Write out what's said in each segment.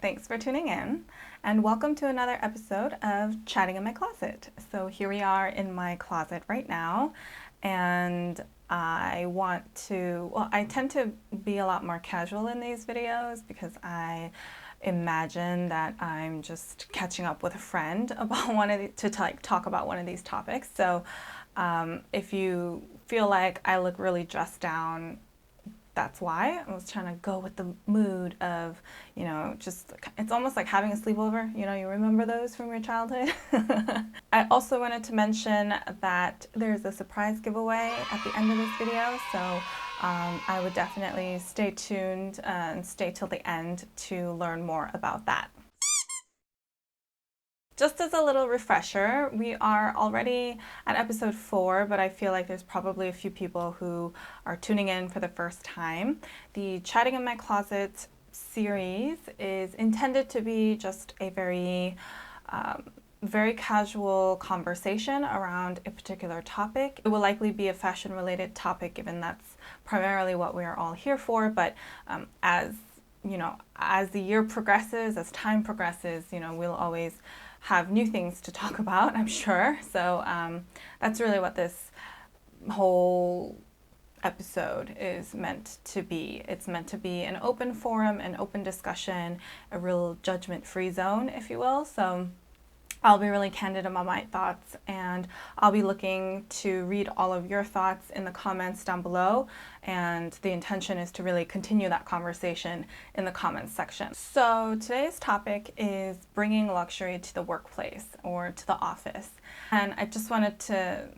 Thanks for tuning in, and welcome to another episode of Chatting in My Closet. So here we are in my closet right now, and I tend to be a lot more casual in these videos because I imagine that I'm just catching up with a friend about talk about one of these topics. So if you feel like I look really dressed down, that's why. I was trying to go with the mood of, just, it's almost like having a sleepover. You remember those from your childhood? I also wanted to mention that there's a surprise giveaway at the end of this video, so I would definitely stay tuned and stay till the end to learn more about that. Just as a little refresher, we are already at episode 4, but I feel like there's probably a few people who are tuning in for the first time. The Chatting in My Closet series is intended to be just a very casual conversation around a particular topic. It will likely be a fashion-related topic, given that's primarily what we are all here for, but as the year progresses, as time progresses, we'll always have new things to talk about, I'm sure. So that's really what this whole episode is meant to be. It's meant to be an open forum, an open discussion, a real judgment-free zone, if you will. So I'll be really candid about my thoughts, and I'll be looking to read all of your thoughts in the comments down below, and the intention is to really continue that conversation in the comments section. So today's topic is bringing luxury to the workplace or to the office, and I just wanted to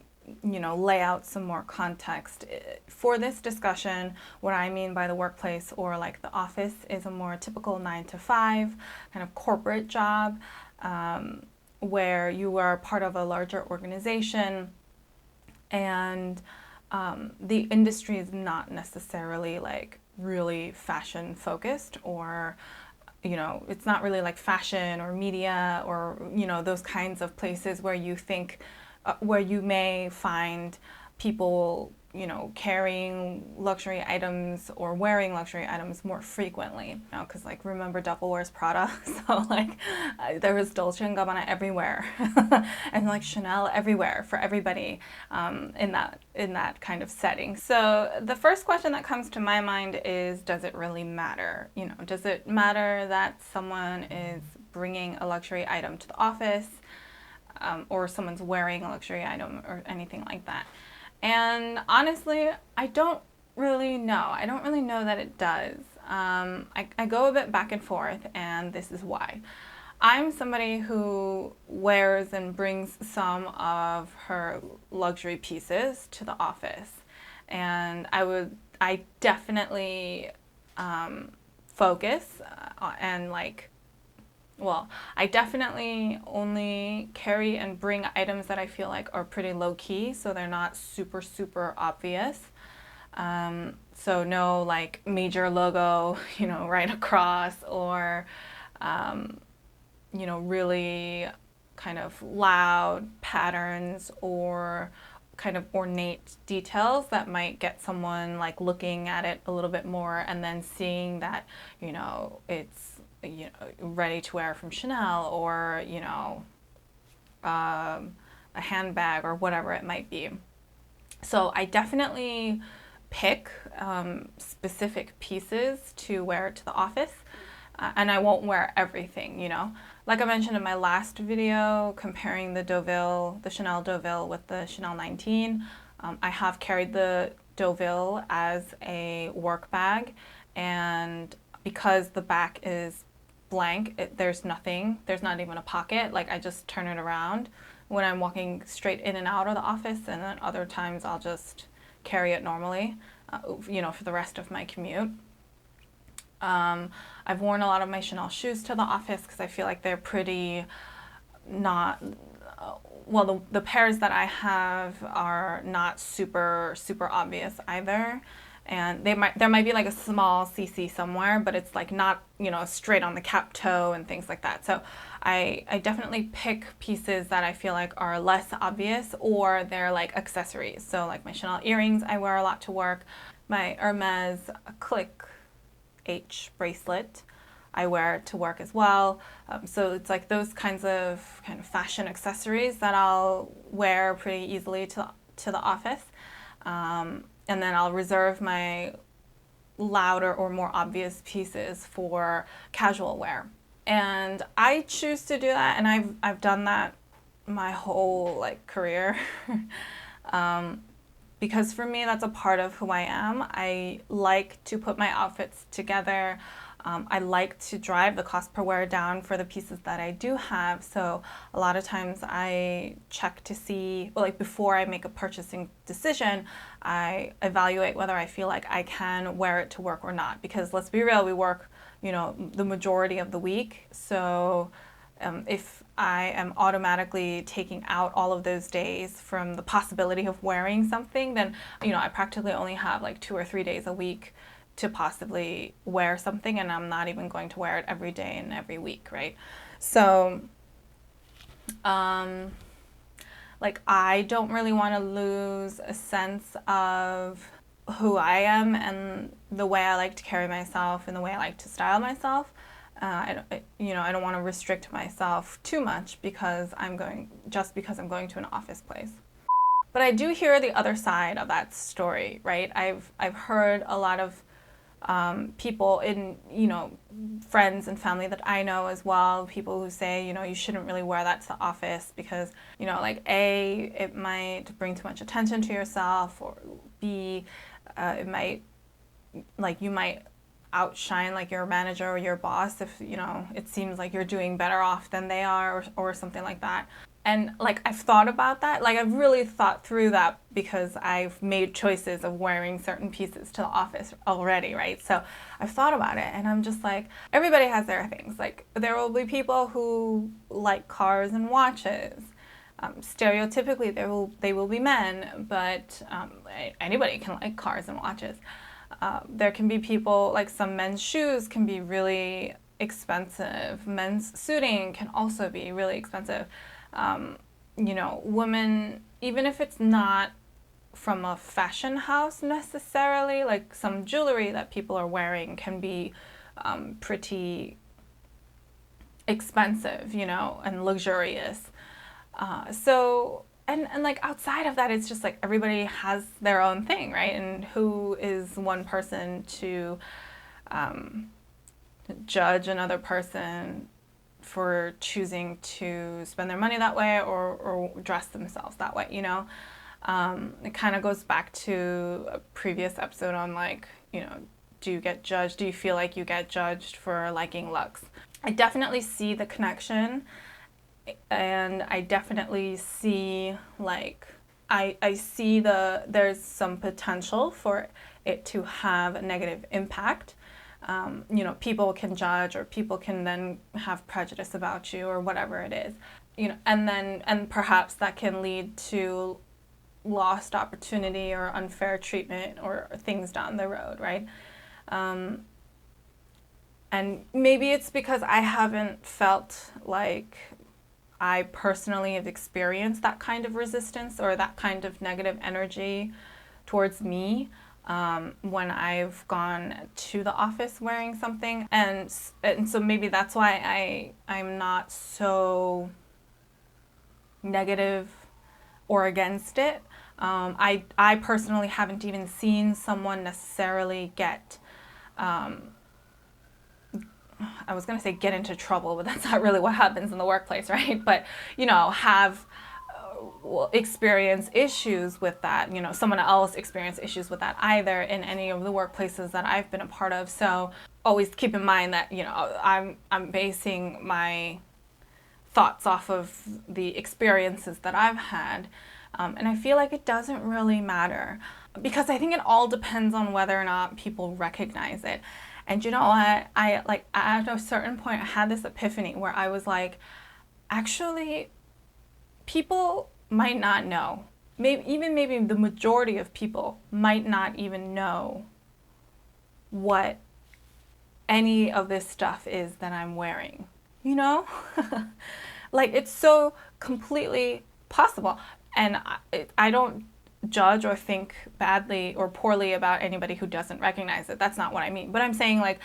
lay out some more context. For this discussion, what I mean by the workplace or like the office is a more typical 9-to-5 kind of corporate job, where you are part of a larger organization, and the industry is not necessarily like really fashion focused, or it's not really like fashion or media or those kinds of places where you think where you may find people carrying luxury items or wearing luxury items more frequently. Because like, remember Devil Wears Prada? So like there was Dolce & Gabbana everywhere and like Chanel everywhere for everybody in that kind of setting. So the first question that comes to my mind is, does it really matter? Does it matter that someone is bringing a luxury item to the office, or someone's wearing a luxury item or anything like that? And honestly, I don't really know. I don't really know that it does. I go a bit back and forth, and this is why. I'm somebody who wears and brings some of her luxury pieces to the office. And I definitely focus and like, well, I definitely only carry and bring items that I feel like are pretty low-key, so they're not super, super obvious. So no like major logo, right across, or, really kind of loud patterns or kind of ornate details that might get someone like looking at it a little bit more and then seeing that, it's ready to wear from Chanel, or a handbag or whatever it might be. So I definitely pick specific pieces to wear to the office, and I won't wear everything. Like I mentioned in my last video comparing the Chanel Deauville with the Chanel 19, I have carried the Deauville as a work bag, and because the back is blank, there's not even a pocket. Like, I just turn it around when I'm walking straight in and out of the office, and then other times I'll just carry it normally, for the rest of my commute. I've worn a lot of my Chanel shoes to the office because I feel like they're pretty not, well, the pairs that I have are not super, super obvious either. And there might be like a small CC somewhere, but it's like not, straight on the cap toe and things like that. So I definitely pick pieces that I feel like are less obvious, or they're like accessories. So like my Chanel earrings I wear a lot to work, my Hermes Click H bracelet, I wear it to work as well. So it's like those kinds of kind of fashion accessories that I'll wear pretty easily to the office. And then I'll reserve my louder or more obvious pieces for casual wear. And I choose to do that, and I've done that my whole like career. Because for me, that's a part of who I am. I like to put my outfits together. I like to drive the cost per wear down for the pieces that I do have. So a lot of times I check to see, well, like before I make a purchasing decision, I evaluate whether I feel like I can wear it to work or not. Because let's be real, we work, the majority of the week. So if I am automatically taking out all of those days from the possibility of wearing something, then, I practically only have like 2 or 3 days a week to possibly wear something, and I'm not even going to wear it every day and every week, right? So, like, I don't really want to lose a sense of who I am and the way I like to carry myself and the way I like to style myself. I don't want to restrict myself too much because I'm going to an office place. But I do hear the other side of that story, right? I've heard a lot of people in, friends and family that I know as well, people who say, you shouldn't really wear that to the office because, like A, it might bring too much attention to yourself, or B, it might, like, you might outshine like your manager or your boss if, it seems like you're doing better off than they are, or something like that. And like, I've thought about that. Like, I've really thought through that because I've made choices of wearing certain pieces to the office already, right? So I've thought about it, and I'm just like, everybody has their things. Like, there will be people who like cars and watches. Stereotypically, they will be men, but anybody can like cars and watches. There can be people, like some men's shoes can be really expensive. Men's suiting can also be really expensive. Women, even if it's not from a fashion house necessarily, like some jewelry that people are wearing can be pretty expensive, and luxurious. And like outside of that, it's just like everybody has their own thing, right? And who is one person to judge another person for choosing to spend their money that way or dress themselves that way, It kind of goes back to a previous episode on like, do you get judged? Do you feel like you get judged for liking looks? I definitely see the connection, and I definitely see like, I see there's some potential for it to have a negative impact. People can judge, or people can then have prejudice about you, or whatever it is, and perhaps that can lead to lost opportunity or unfair treatment or things down the road, right? And maybe it's because I haven't felt like I personally have experienced that kind of resistance or that kind of negative energy towards me when I've gone to the office wearing something, and so maybe that's why I'm not so negative or against it. I personally haven't even seen someone necessarily get, I was going to say get into trouble, but that's not really what happens in the workplace, right? But, have experience issues with that, someone else experience issues with that either in any of the workplaces that I've been a part of. So always keep in mind that, I'm basing my thoughts off of the experiences that I've had. And I feel like it doesn't really matter, because I think it all depends on whether or not people recognize it. And you know what? I like, at a certain point, I had this epiphany where I was like, actually, people might not know. Maybe the majority of people might not even know what any of this stuff is that I'm wearing, Like, it's so completely possible. And I don't judge or think badly or poorly about anybody who doesn't recognize it. That's not what I mean. But I'm saying, like,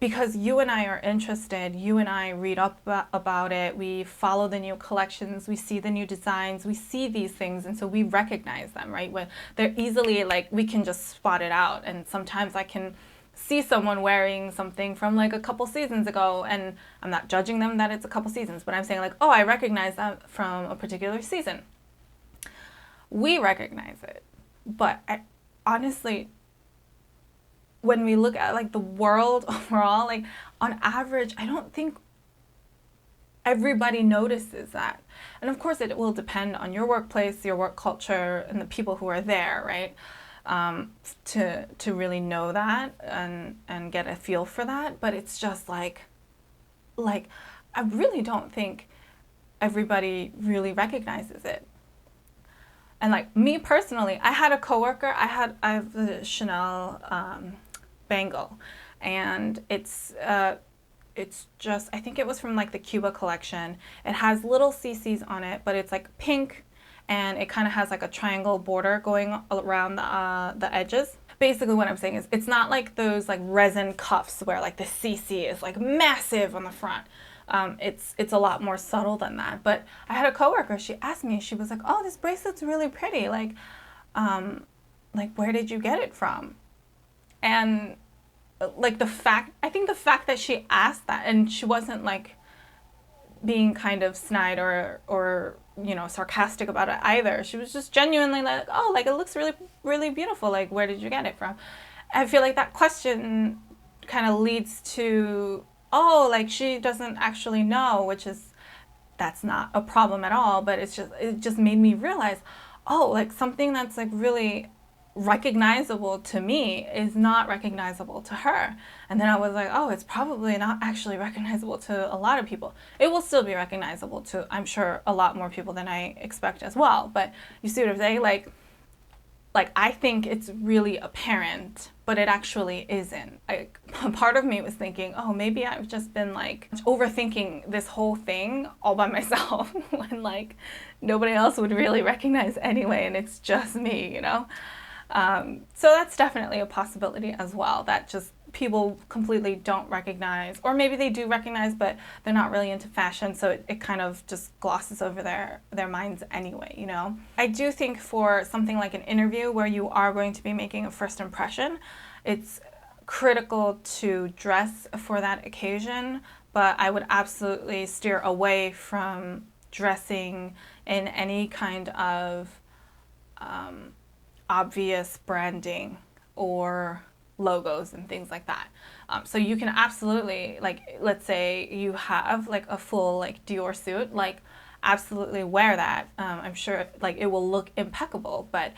because you and I are interested, you and I read up about it, we follow the new collections, we see the new designs, we see these things, and so we recognize them, right? When they're easily, like, we can just spot it out. And sometimes I can see someone wearing something from like a couple seasons ago, and I'm not judging them that it's a couple seasons, but I'm saying like, oh, I recognize that from a particular season. We recognize it. But honestly, when we look at like the world overall, like on average, I don't think everybody notices that. And of course it will depend on your workplace, your work culture, and the people who are there, right? To really know that and get a feel for that. But it's just like I really don't think everybody really recognizes it. And like me personally, I had a coworker, I have the Chanel bangle, and it's just, I think it was from like the Cuba collection. It has little CCs on it, but it's like pink, and it kind of has like a triangle border going around the edges. Basically what I'm saying is it's not like those like resin cuffs where like the CC is like massive on the front. It's a lot more subtle than that. But I had a coworker, she asked me, she was like, oh, this bracelet's really pretty. Like where did you get it from? And like I think the fact that she asked that, and she wasn't like being kind of snide or you know, sarcastic about it either. She was just genuinely like, oh, like it looks really, really beautiful. Like, where did you get it from? I feel like that question kind of leads to, oh, like she doesn't actually know, which is, that's not a problem at all. But it just made me realize, oh, like something that's like really recognizable to me is not recognizable to her. And then I was like, oh, it's probably not actually recognizable to a lot of people. It will still be recognizable to, I'm sure, a lot more people than I expect as well. But you see what I'm saying? Like I think it's really apparent, but it actually isn't. Part of me was thinking, oh, maybe I've just been like overthinking this whole thing all by myself when like nobody else would really recognize anyway, and it's just me, you know? So that's definitely a possibility as well, that just people completely don't recognize, or maybe they do recognize, but they're not really into fashion, so it kind of just glosses over their minds anyway, you know? I do think for something like an interview where you are going to be making a first impression, it's critical to dress for that occasion, but I would absolutely steer away from dressing in any kind of obvious branding or logos and things like that. So you can absolutely, like, let's say you have like a full like Dior suit, like absolutely wear that. I'm sure like it will look impeccable, but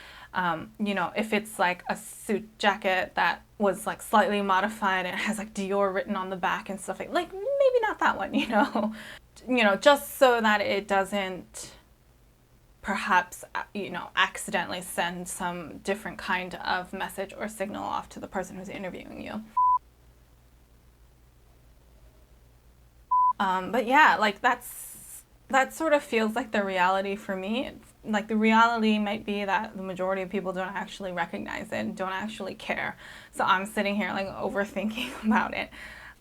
you know, if it's like a suit jacket that was like slightly modified and it has like Dior written on the back and stuff, like maybe not that one, you know. You know, just so that it doesn't perhaps, you know, accidentally send some different kind of message or signal off to the person who's interviewing you. But yeah, like that sort of feels like the reality for me. It's, like the reality might be that the majority of people don't actually recognize it and don't actually care. So I'm sitting here like overthinking about it.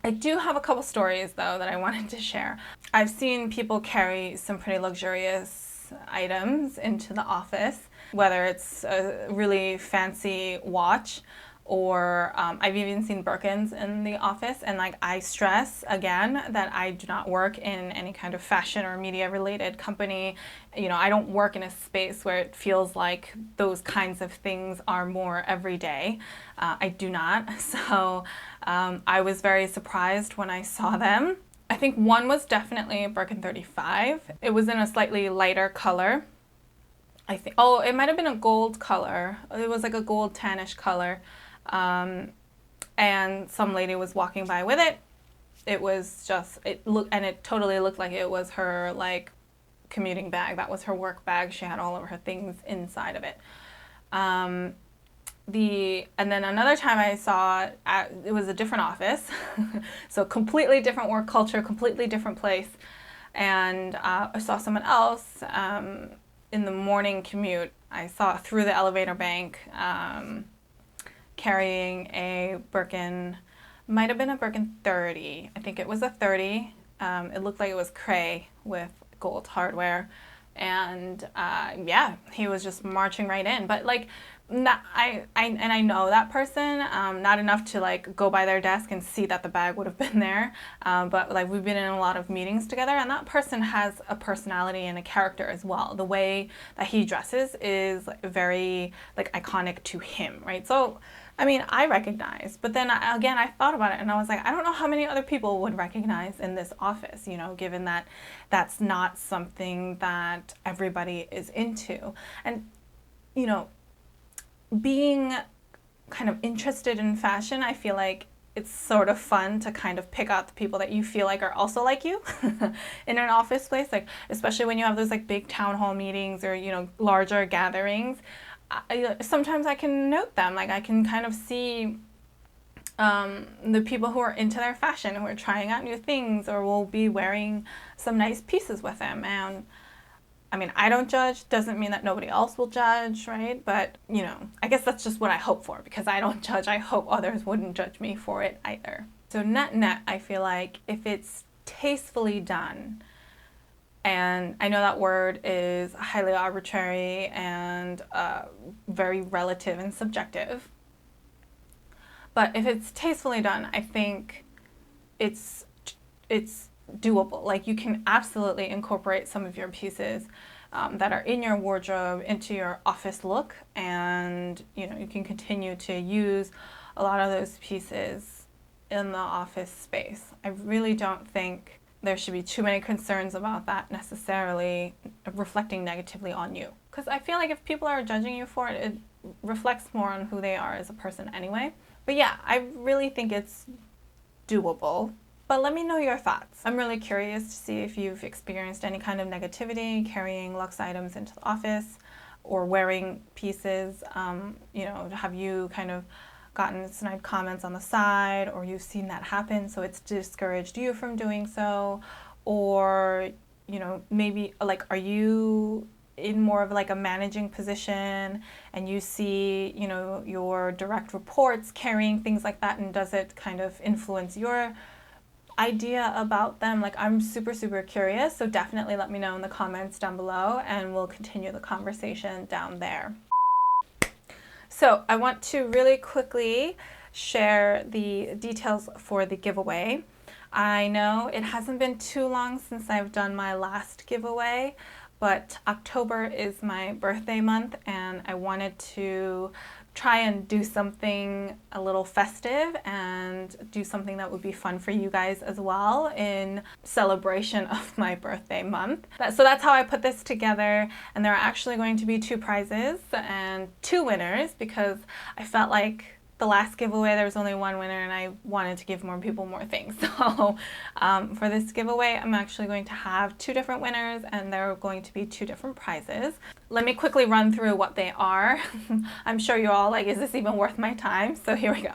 I do have a couple stories though that I wanted to share. I've seen people carry some pretty luxurious items into the office, whether it's a really fancy watch or I've even seen BIRKINS in the office. And like, I stress again that I do not work in any kind of fashion or media related company. You know, I don't work in a space where it feels like those kinds of things are more everyday. I do not. So I was very surprised when I saw them. I think one was definitely a Birkin 35. It was in a slightly lighter color. I think, oh, it might have been a gold color. It was like a gold tannish color. And some lady was walking by with it. It was just, it totally looked like it was her like commuting bag. That was her work bag. She had all of her things inside of it. And then another time I saw it was a different office, so completely different work culture, completely different place, and I saw someone else in the morning commute. I saw through the elevator bank carrying a Birkin Might have been a Birkin 30. I think it was a 30. It looked like it was cray with gold hardware. And yeah, he was just marching right in. But like, I know that person, not enough to like go by their desk and see that the bag would have been there. But like, we've been in a lot of meetings together, and that person has a personality and a character as well. The way that he dresses is very like iconic to him, right? So I mean, I recognize, but then again, I thought about it and I was like, I don't know how many other people would recognize in this office, you know, given that that's not something that everybody is into. And, you know, being kind of interested in fashion, I feel like it's sort of fun to kind of pick out the people that you feel like are also like you in an office place, like especially when you have those like big town hall meetings or, you know, larger gatherings. Sometimes I can note them, like I can kind of see the people who are into their fashion, who are trying out new things, or will be wearing some nice pieces with them. And I mean, I don't judge, doesn't mean that nobody else will judge, right? But, you know, I guess that's just what I hope for, because I don't judge. I hope others wouldn't judge me for it either. So net, I feel like if it's tastefully done, and I know that word is highly arbitrary and very relative and subjective. But if it's tastefully done, I think it's doable. Like you can absolutely incorporate some of your pieces that are in your wardrobe into your office look, and you know, you can continue to use a lot of those pieces in the office space. I really don't think there should be too many concerns about that necessarily reflecting negatively on you. Because I feel like if people are judging you for it, it reflects more on who they are as a person anyway. But yeah, I really think it's doable. But let me know your thoughts. I'm really curious to see if you've experienced any kind of negativity carrying luxe items into the office or wearing pieces. You know, have you kind of gotten snide comments on the side, or you've seen that happen so it's discouraged you from doing so? Or, you know, maybe like, are you in more of like a managing position and you see, you know, your direct reports carrying things like that, and does it kind of influence your idea about them? Like, I'm super curious, so definitely let me know in the comments down below and we'll continue the conversation down there. So I want to really quickly share the details for the giveaway. I know it hasn't been too long since I've done my last giveaway, but October is my birthday month and I wanted to try and do something a little festive and do something that would be fun for you guys as well in celebration of my birthday month. So that's how I put this together, and there are actually going to be 2 prizes and 2 winners, because I felt like the last giveaway there was only 1 winner and I wanted to give more people more things. So for this giveaway, I'm actually going to have 2 different winners and there are going to be 2 different prizes. Let me quickly run through what they are. I'm sure you're all like, is this even worth my time? So here we go.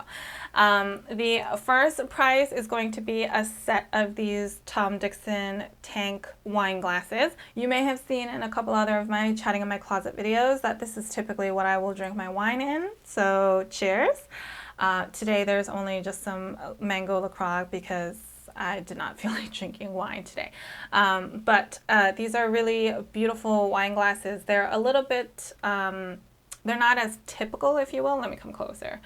The first prize is going to be a set of these Dixon tank wine glasses. You may have seen in a couple other of my chatting in my closet videos that this is typically what I will drink my wine in. So cheers. Today there's only just some mango LaCroix because I did not feel like drinking wine today. But these are really beautiful wine glasses. They're a little bit, they're not as typical, if you will. Let me come closer.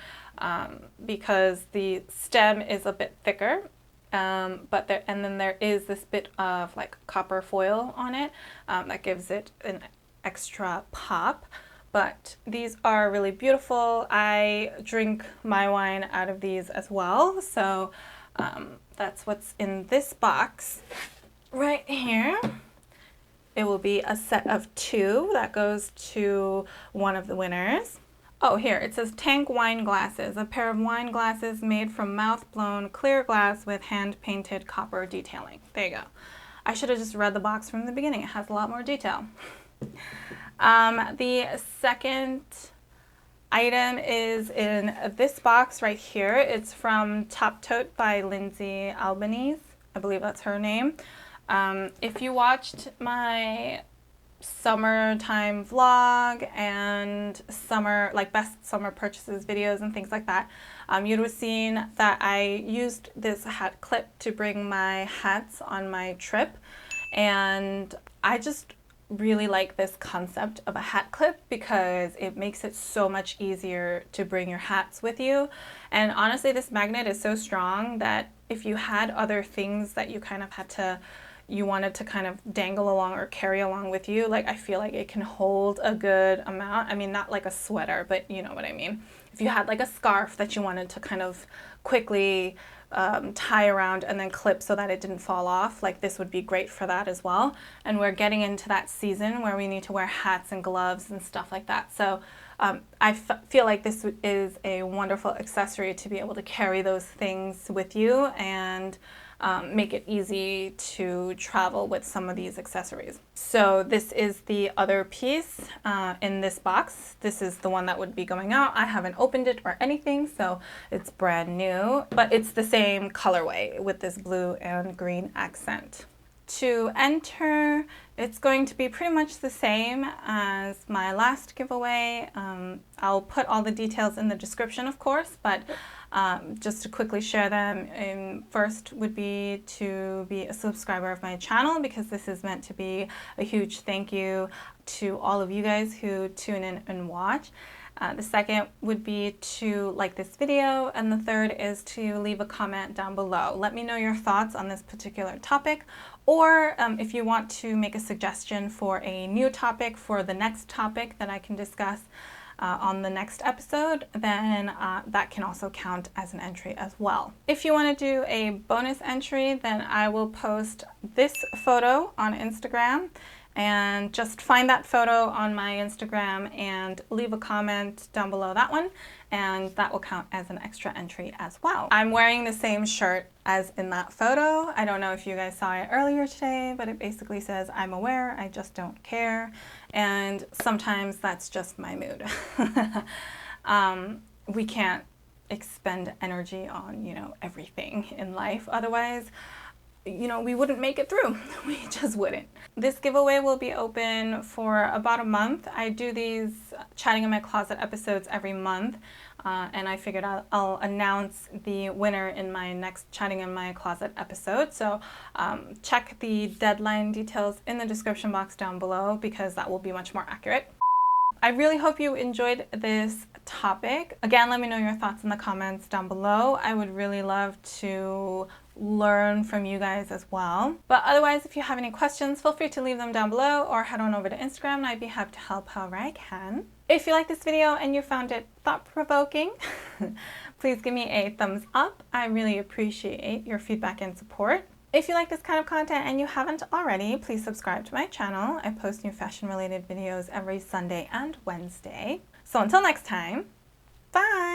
Because the stem is a bit thicker, and then there is this bit of like copper foil on it that gives it an extra pop. But these are really beautiful. I drink my wine out of these as well. So that's what's in this box right here. It will be a set of 2 that goes to one of the winners. Oh, here, it says tank wine glasses, a pair of wine glasses made from mouth-blown clear glass with hand-painted copper detailing. There you go. I should have just read the box from the beginning. It has a lot more detail. The second item is in this box right here. It's from Tote by Lindsay Albanese. I believe that's her name. If you watched my summertime vlog and summer, like best summer purchases videos and things like that, you'd have seen that I used this hat clip to bring my hats on my trip. And I just really like this concept of a hat clip because it makes it so much easier to bring your hats with you. And honestly, this magnet is so strong that if you had other things that you kind of you wanted to kind of dangle along or carry along with you, like I feel like it can hold a good amount. I mean, not like a sweater, but you know what I mean. If you had like a scarf that you wanted to kind of quickly tie around and then clip so that it didn't fall off, like this would be great for that as well. And we're getting into that season where we need to wear hats and gloves and stuff like that. So I feel like this is a wonderful accessory to be able to carry those things with you and make it easy to travel with some of these accessories. So this is the other piece in this box. This is the one that would be going out. I haven't opened it or anything, so it's brand new, but it's the same colorway with this blue and green accent. To enter, it's going to be pretty much the same as my last giveaway. I'll put all the details in the description, of course, but just to quickly share them, first would be to be a subscriber of my channel, because this is meant to be a huge thank you to all of you guys who tune in and watch. The second would be to like this video, and the third is to leave a comment down below. Let me know your thoughts on this particular topic, or if you want to make a suggestion for a new topic for the next topic that I can discuss on the next episode, then that can also count as an entry as well. If you want to do a bonus entry, then I will post this photo on Instagram, and just find that photo on my Instagram and leave a comment down below that one, and that will count as an extra entry as well. I'm wearing the same shirt as in that photo. I don't know if you guys saw it earlier today, but it basically says, "I'm aware, I just don't care." And sometimes that's just my mood. We can't expend energy on, you know, everything in life. Otherwise, you know, we wouldn't make it through. We just wouldn't. This giveaway will be open for about a month. I do these Chatting in My Closet episodes every month, and I figured I'll announce the winner in my next Chatting in My Closet episode. So check the deadline details in the description box down below, because that will be much more accurate. I really hope you enjoyed this topic. Again, let me know your thoughts in the comments down below. I would really love to learn from you guys as well. But otherwise, if you have any questions, feel free to leave them down below or head on over to Instagram, and I'd be happy to help however I can. If you like this video and you found it thought-provoking, please give me a thumbs up. I really appreciate your feedback and support. If you like this kind of content and you haven't already, please subscribe to my channel. I post new fashion-related videos every Sunday and Wednesday. So until next time, bye!